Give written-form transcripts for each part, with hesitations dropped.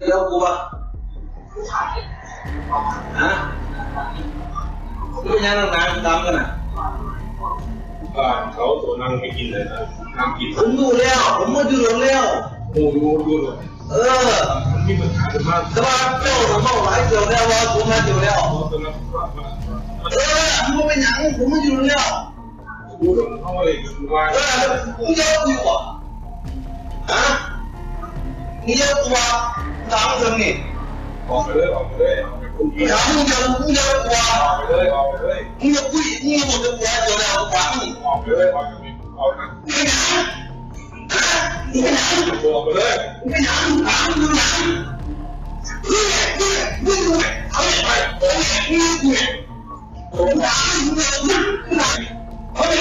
เดี๋ยวกูว่าฮะดูยังนานๆตามกันนะเขาตัวนั่งไม่กินเลยนะนั่งกินผมดูแล้วผมมาดูแล้วดูเลยมันมีปัญหากันมากแต่ว่าเจ้าผมบอกหลายเดียวแล้วว่าผมมาดูแล้วผมเป็นยังผมมาดูแล้วดูตรงเข้าเลยดูว่ามึงเยอะกูอ่ะฮะมึงเยอะกูอ่ะถามมึงนี่ออกไปเลยคุณพี่ถามมึงเยอะกูอ่ะออกไปเลย มึงจะคุยมึงจะบอกกูเดี๋ยวแล้วกูฟังออกไปเลยออกนะมึงเป็นยังมึงเป็นยังออกไปเลยมึงเป็นยังถามมึงยังมึงดูเอาไปมึงดูผมถามมึงเฮ้ย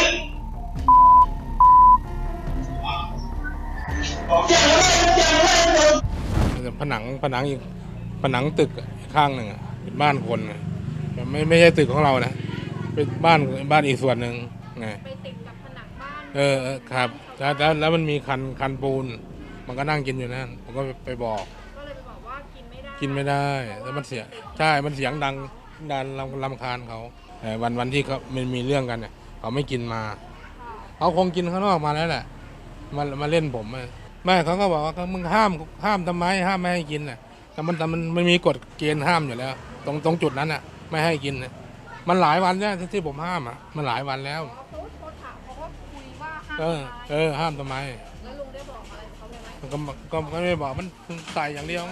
ผนังอีกผนังตึกข้างหนึ่งเป็นบ้านคนไม่ใช่ตึกของเรานะเป็นบ้านอีกส่วนหนึ่งไงไปติดกับผนังบ้านครับแล้วมันมีคันปูนมันก็นั่งกินอยู่นั่นผมก็ไปบอกก็เลยไปบอกว่ากินไม่ได้แล้วมันเสียใช่มันเสียงดังรำคาญเขาวันที่เขามีเรื่องกันเนี่ยเขาไม่กินมาเขาคงกินข้างนอกมาแล้วแหละมาเล่นผมแม่เขาก็บอกว่ามึงห้ามทำไมห้ามไม่ให้กินน่ะแต่มันมีกฎเกณฑ์ห้ามอยู่แล้วตรงจุดนั้นน่ะไม่ให้กินนะมันหลายวันแล้วที่ผมห้ามมันหลายวันแล้วเขาถามเขาก็คุยว่าห้ามทำไมแล้วลุงได้บอกอะไรเขาไหมก็ไม่บอกมันใส่อย่างเดียว